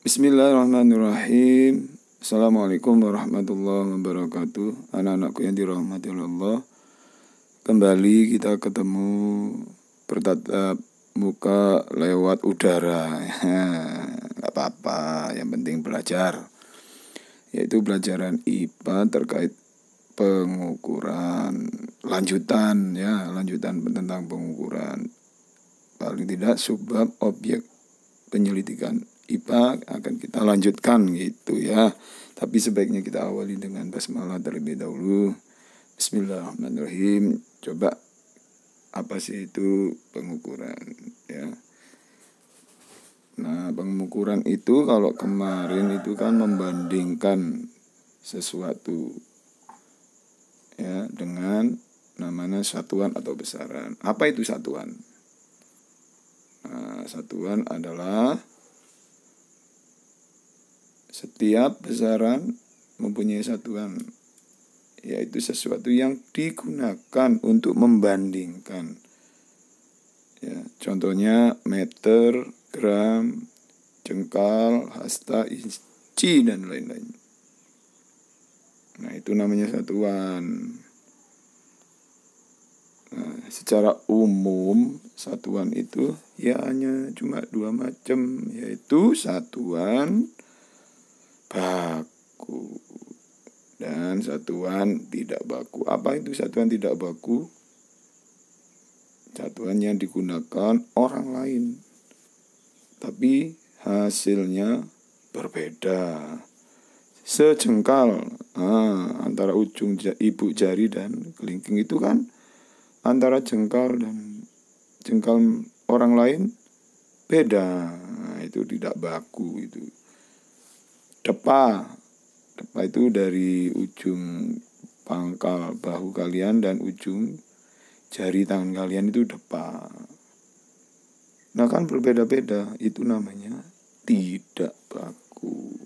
Bismillahirrahmanirrahim. Assalamualaikum warahmatullahi wabarakatuh. Anak-anakku yang dirahmati Allah, kembali kita ketemu bertatap muka lewat udara. Gak apa-apa, yang penting belajar. Yaitu pelajaran IPA terkait pengukuran lanjutan tentang pengukuran. Paling tidak subbab objek penyelidikan IPA akan kita lanjutkan gitu ya. Tapi sebaiknya kita awali dengan basmalah terlebih dahulu. Bismillahirrahmanirrahim. Coba apa sih itu pengukuran ya. Nah, pengukuran itu kalau kemarin itu kan membandingkan sesuatu ya dengan namanya satuan atau besaran. Apa itu satuan? Nah, satuan adalah setiap besaran mempunyai satuan, yaitu sesuatu yang digunakan untuk membandingkan. Ya, contohnya meter, gram, jengkal, hasta, inci, dan lain-lain. Nah, itu namanya satuan. Nah, secara umum satuan itu ya hanya cuma dua macam, yaitu satuan baku dan satuan tidak baku. Apa itu satuan tidak baku? Satuan yang digunakan orang lain, tapi hasilnya berbeda. Sejengkal antara ujung ibu jari dan kelingking itu kan antara jengkal dan jengkal orang lain beda. Nah, itu tidak baku itu. Depa itu dari ujung pangkal bahu kalian dan ujung jari tangan kalian itu depa. Nah, kan berbeda-beda, itu namanya tidak baku.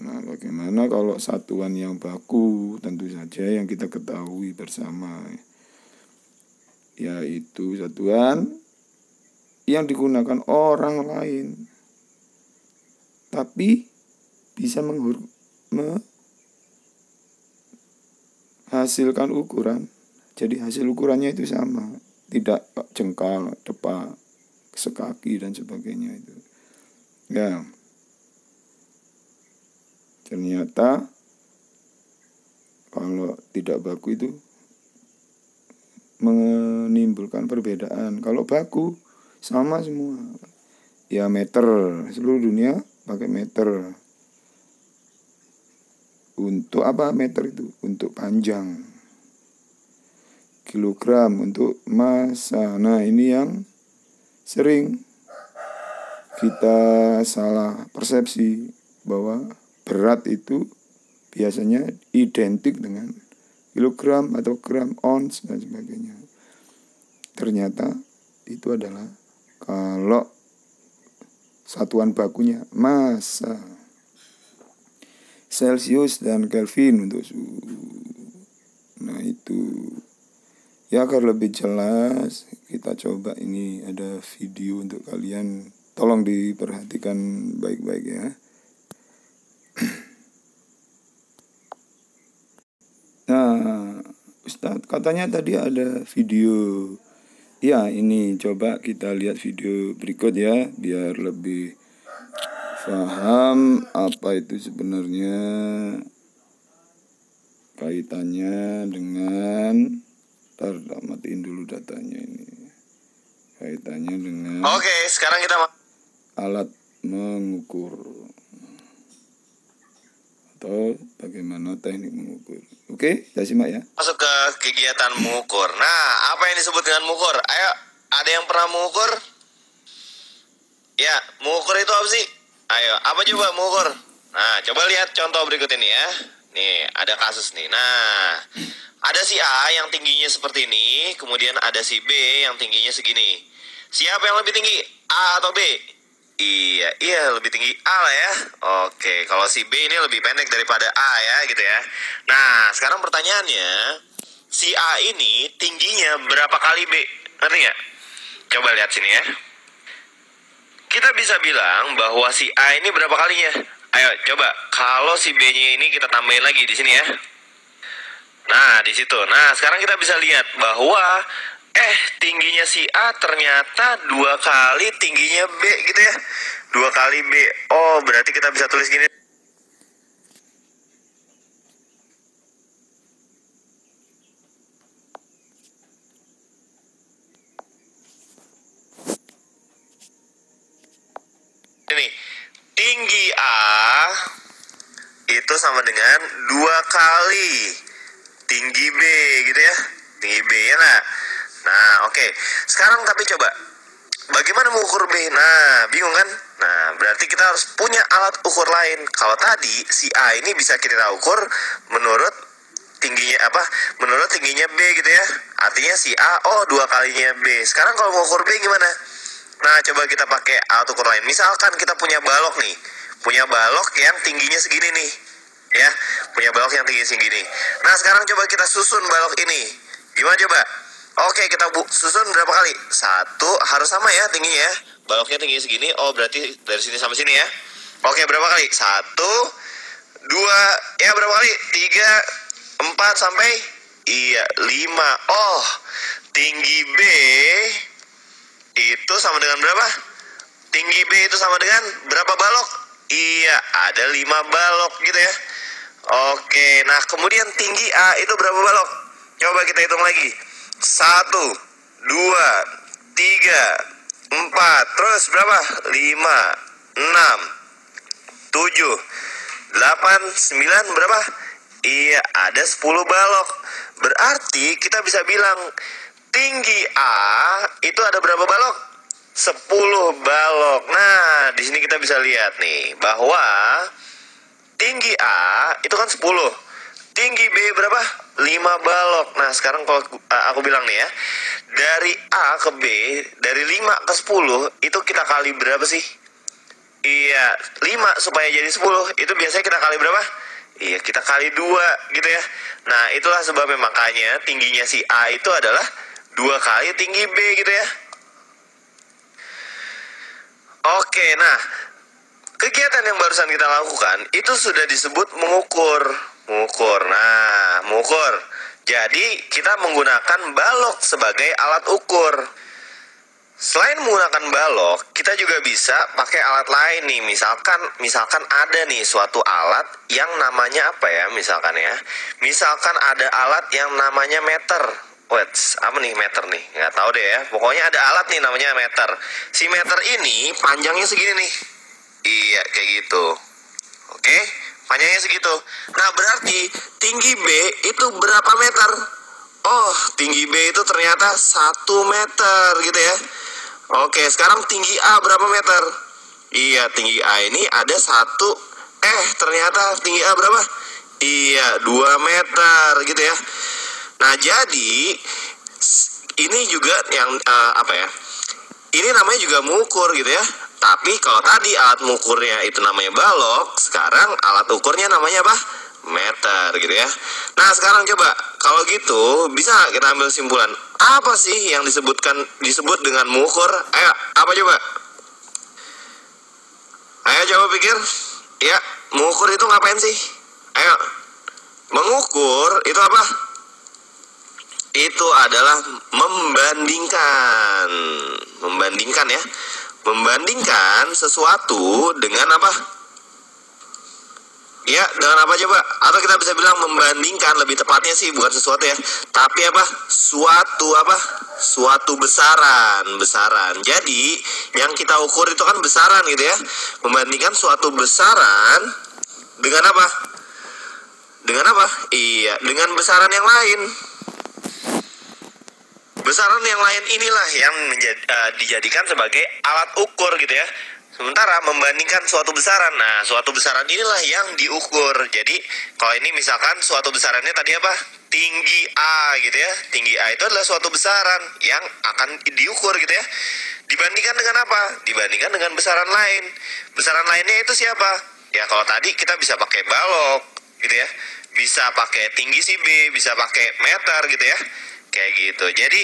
Nah, bagaimana kalau satuan yang baku? Tentu saja yang kita ketahui bersama, yaitu satuan yang digunakan orang lain, tapi bisa menghasilkan ukuran. Jadi hasil ukurannya itu sama, tidak jengkal, depa, sekaki dan sebagainya itu. Ya, ternyata kalau tidak baku itu menimbulkan perbedaan. Kalau baku sama semua. Ya, meter, seluruh dunia pakai meter. Untuk apa meter itu? Untuk panjang. Kilogram untuk massa. Nah, ini yang sering kita salah persepsi bahwa berat itu biasanya identik dengan kilogram atau gram, ons dan sebagainya. Ternyata itu adalah kalau satuan bakunya massa. Celsius dan Kelvin untuk suhu. Nah, itu ya, agar lebih jelas kita coba, ini ada video untuk kalian. Tolong diperhatikan baik-baik ya. Nah, Ustadz katanya tadi ada video. Ya, ini coba kita lihat video berikut ya, biar lebih paham apa itu sebenarnya kaitannya dengan. Ntar matiin dulu datanya ini. Kaitannya dengan. Oke, sekarang kita alat mengukur atau bagaimana teknik mengukur. Oke, kita simak ya. masuk ke kegiatan mengukur. Nah, apa yang disebut dengan mengukur? Ayo, ada yang pernah mengukur? Ya, mengukur itu apa sih? Ayo, apa coba mengukur? Nah, coba lihat contoh berikut ini ya. Nih, ada kasus nih. Nah, ada si A yang tingginya seperti ini, kemudian ada si B yang tingginya segini. Siapa yang lebih tinggi? A atau B? Iya, lebih tinggi A lah ya. Oke, kalau si B ini lebih pendek daripada A ya, gitu ya. Nah, sekarang pertanyaannya, si A ini tingginya berapa kali B? Ngerti nggak? Coba lihat sini ya. kita bisa bilang bahwa si A ini berapa kalinya? Ayo coba, kalau si B-nya ini kita tambahin lagi di sini ya. Nah, di situ. Nah, sekarang kita bisa lihat bahwa tingginya si A ternyata 2 kali tingginya B gitu ya. 2 kali B. Oh, berarti kita bisa tulis gini. Ini tinggi A itu sama dengan 2 kali tinggi B gitu ya. Tinggi B ya nah. Nah, oke. Sekarang tapi coba bagaimana mengukur B? Nah, bingung kan? Nah, berarti kita harus punya alat ukur lain. Kalau tadi si A ini bisa kita ukur menurut tingginya apa? Menurut tingginya B gitu ya. Artinya si A 2 kalinya B. Sekarang kalau mengukur B gimana? Nah, coba kita pakai alat ukur lain. Misalkan kita punya balok nih. Punya balok yang tingginya segini nih. Ya, punya balok yang tinggi segini. Nah, sekarang coba kita susun balok ini. Gimana coba? Oke, kita susun berapa kali? 1, harus sama ya tingginya ya. Baloknya tinggi segini, berarti dari sini sampai sini ya. Oke, berapa kali? 1, 2, ya berapa kali? 3, 4 sampai 5. Oh, tinggi B itu sama dengan berapa? Tinggi B itu sama dengan berapa balok? Iya, ada 5 balok gitu ya. Oke, nah kemudian tinggi A itu berapa balok? Coba kita hitung lagi. 1, 2, 3, 4, terus berapa? 5, 6, 7, 8, 9, berapa? Iya, ada 10 balok. Berarti kita bisa bilang tinggi A itu ada berapa balok? 10 balok. Nah, di sini kita bisa lihat nih bahwa tinggi A itu kan 10. Tinggi B berapa? 5 balok. Nah, sekarang kalau aku bilang nih ya, dari A ke B, dari 5 ke 10, itu kita kali berapa sih? Iya, 5 supaya jadi 10, itu biasanya kita kali berapa? Iya, kita kali 2 gitu ya. Nah, itulah sebabnya makanya tingginya si A itu adalah 2 kali tinggi B gitu ya. Oke, nah kegiatan yang barusan kita lakukan itu sudah disebut mengukur. Nah, mengukur. Jadi kita menggunakan balok sebagai alat ukur. Selain menggunakan balok, kita juga bisa pakai alat lain nih. Misalkan ada nih suatu alat yang namanya apa ya? Misalkan ada alat yang namanya meter. Apa nih meter nih? Nggak tahu deh ya. Pokoknya ada alat nih namanya meter. Si meter ini panjangnya segini nih. Iya, kayak gitu. Oke, panjangnya segitu. Nah, berarti tinggi B itu berapa meter? Oh, tinggi B itu ternyata 1 meter gitu ya. Oke, sekarang tinggi A berapa meter? Iya, tinggi A ini ada 1. Ternyata tinggi A berapa? Iya, 2 meter gitu ya. Nah, jadi ini juga yang ini namanya juga mengukur gitu ya. Tapi kalau tadi alat mengukurnya itu namanya balok, sekarang alat ukurnya namanya apa? Meter gitu ya. Nah, sekarang coba kalau gitu bisa kita ambil simpulan. Apa sih yang disebut dengan mengukur? Ayo, apa coba? Ayo coba pikir. Ya, mengukur itu ngapain sih? Ayo. Mengukur itu apa? Itu adalah membandingkan ya. Membandingkan sesuatu dengan apa? Ya, dengan apa coba? Atau kita bisa bilang membandingkan, lebih tepatnya sih bukan sesuatu ya, tapi apa? Suatu besaran. Jadi, yang kita ukur itu kan besaran gitu ya. Membandingkan suatu besaran dengan apa? Iya, dengan besaran yang lain. Besaran yang lain inilah yang dijadikan sebagai alat ukur gitu ya. Sementara membandingkan suatu besaran, nah suatu besaran inilah yang diukur. Jadi kalau ini misalkan suatu besarannya tadi apa? Tinggi A gitu ya. Tinggi A itu adalah suatu besaran yang akan diukur gitu ya. Dibandingkan dengan apa? Dibandingkan dengan besaran lain. Besaran lainnya itu siapa? Ya kalau tadi kita bisa pakai balok gitu ya. Bisa pakai tinggi si B, bisa pakai meter gitu ya. Kayak gitu. Jadi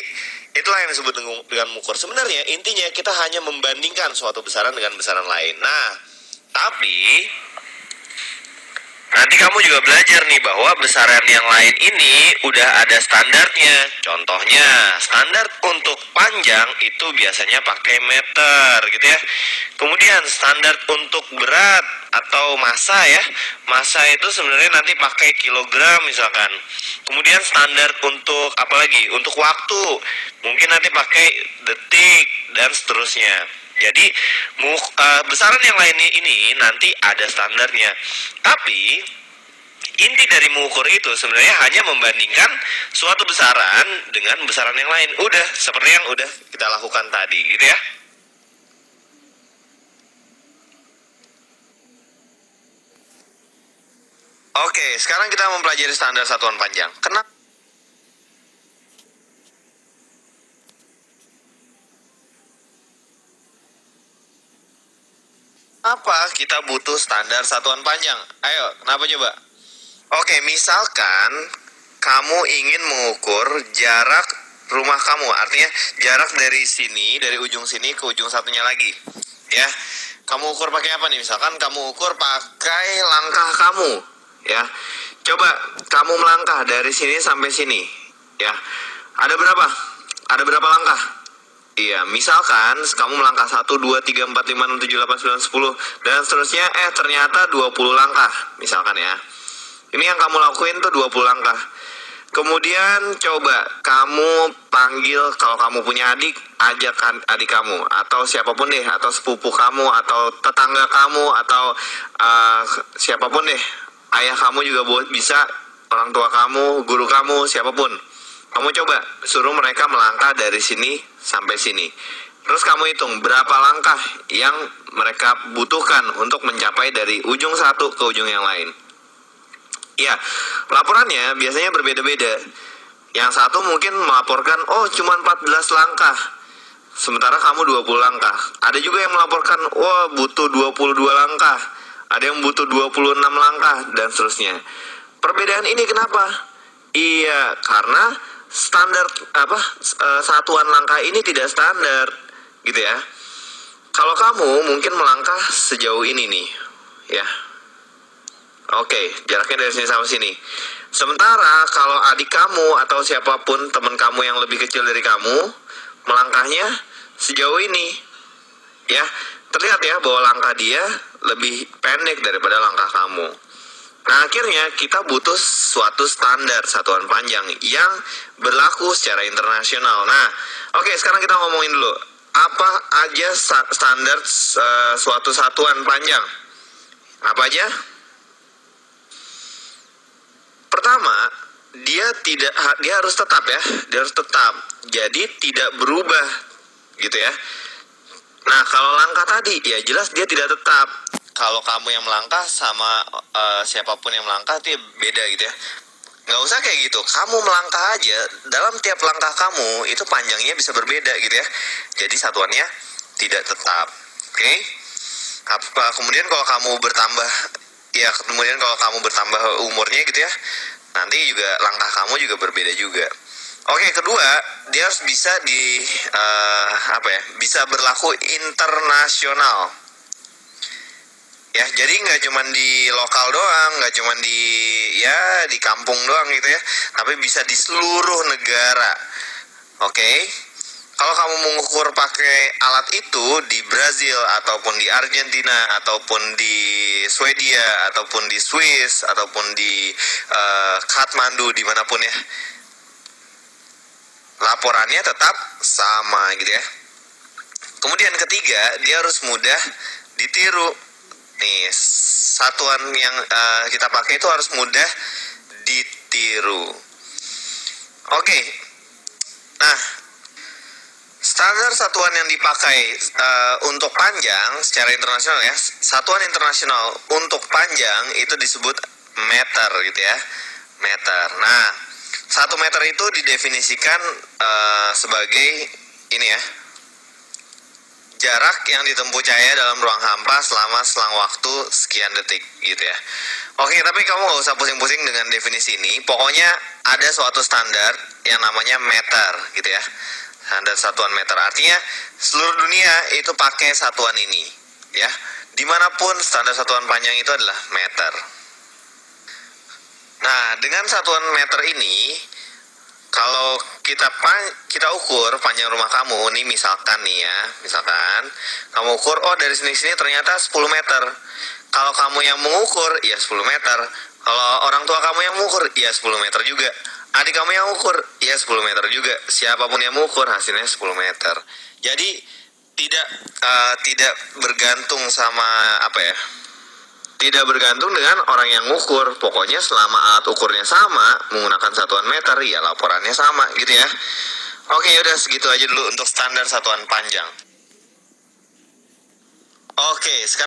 Itulah yang disebut dengan mengukur. Sebenarnya intinya kita hanya membandingkan suatu besaran dengan besaran lain. Nah, tapi nanti kamu juga belajar nih bahwa besaran yang lain ini udah ada standarnya. Contohnya, standar untuk panjang itu biasanya pakai meter gitu ya. Kemudian standar untuk berat atau massa ya. Massa itu sebenarnya nanti pakai kilogram misalkan. Kemudian standar untuk apa lagi? Untuk waktu. Mungkin nanti pakai detik dan seterusnya. Jadi besaran yang lain ini nanti ada standarnya. Tapi inti dari mengukur itu sebenarnya hanya membandingkan suatu besaran dengan besaran yang lain. Udah seperti yang udah kita lakukan tadi gitu ya. Oke, sekarang kita mempelajari standar satuan panjang. Kenapa? Apa kita butuh standar satuan panjang? Ayo, kenapa coba? Oke, misalkan kamu ingin mengukur jarak rumah kamu, artinya jarak dari sini, dari ujung sini ke ujung satunya lagi. Ya, kamu ukur pakai apa nih? Misalkan kamu ukur pakai langkah kamu, ya. Coba kamu melangkah dari sini sampai sini, ya. Ada berapa? Ada berapa langkah? Iya, misalkan kamu melangkah 1, 2, 3, 4, 5, 6, 7, 8, 9, 10 dan seterusnya, ternyata 20 langkah misalkan ya. Ini yang kamu lakuin tuh 20 langkah. Kemudian coba kamu panggil, kalau kamu punya adik, ajak adik kamu atau siapapun deh, atau sepupu kamu atau tetangga kamu atau siapapun deh. Ayah kamu juga bisa, orang tua kamu, guru kamu, siapapun. Kamu coba suruh mereka melangkah dari sini sampai sini. Terus kamu hitung berapa langkah yang mereka butuhkan untuk mencapai dari ujung satu ke ujung yang lain. Ya, laporannya biasanya berbeda-beda. Yang satu mungkin melaporkan, oh cuma 14 langkah. Sementara kamu 20 langkah. Ada juga yang melaporkan, butuh 22 langkah. Ada yang butuh 26 langkah, dan seterusnya. Perbedaan ini kenapa? Iya, karena standar satuan langkah ini tidak standar gitu ya. Kalau kamu mungkin melangkah sejauh ini nih ya. Oke, jaraknya dari sini sampai sini. Sementara kalau adik kamu atau siapapun teman kamu yang lebih kecil dari kamu melangkahnya sejauh ini ya. Terlihat ya bahwa langkah dia lebih pendek daripada langkah kamu. Nah, akhirnya kita butuh suatu standar satuan panjang yang berlaku secara internasional. Nah, oke, sekarang kita ngomongin dulu. Apa aja standar suatu satuan panjang? Apa aja? Pertama, dia harus tetap ya. Dia harus tetap. Jadi tidak berubah gitu ya. Nah, kalau langkah tadi ya jelas dia tidak tetap. Kalau kamu yang melangkah sama siapapun yang melangkah itu beda gitu ya. Nggak usah kayak gitu. Kamu melangkah aja, dalam tiap langkah kamu itu panjangnya bisa berbeda gitu ya. Jadi satuannya tidak tetap. Oke? Kemudian kalau kamu bertambah umurnya gitu ya, nanti juga langkah kamu juga berbeda juga. Oke, kedua, dia harus bisa bisa berlaku internasional. Ya, jadi nggak cuma di lokal doang, nggak cuma di kampung doang gitu ya, tapi bisa di seluruh negara. Oke? Kalau kamu mengukur pakai alat itu di Brazil ataupun di Argentina ataupun di Swedia ataupun di Swiss ataupun di Kathmandu, dimanapun ya, laporannya tetap sama gitu ya. Kemudian ketiga, dia harus mudah ditiru. Nih, satuan yang kita pakai itu harus mudah ditiru. Oke. Nah, standar satuan yang dipakai untuk panjang secara internasional ya, satuan internasional untuk panjang itu disebut meter gitu ya. Meter. Nah, 1 meter itu didefinisikan sebagai ini ya, jarak yang ditempuh cahaya dalam ruang hampa selama selang waktu sekian detik gitu ya. Oke, tapi kamu gak usah pusing-pusing dengan definisi ini. Pokoknya ada suatu standar yang namanya meter gitu ya. Standar satuan meter. Artinya seluruh dunia itu pakai satuan ini, ya. Dimanapun standar satuan panjang itu adalah meter. Nah, dengan satuan meter ini, kalau kita ukur panjang rumah kamu nih, misalkan nih ya, misalkan kamu ukur, oh dari sini ternyata 10 meter. Kalau kamu yang mengukur, ya 10 meter. Kalau orang tua kamu yang mengukur, ya 10 meter juga. Adik kamu yang mengukur, ya 10 meter juga. Siapapun yang mengukur, hasilnya 10 meter. Jadi tidak bergantung sama apa ya? Tidak bergantung dengan orang yang mengukur. Pokoknya selama alat ukurnya sama, menggunakan satuan meter, ya laporannya sama gitu ya. Oke, udah segitu aja dulu untuk standar satuan panjang. Oke, sekarang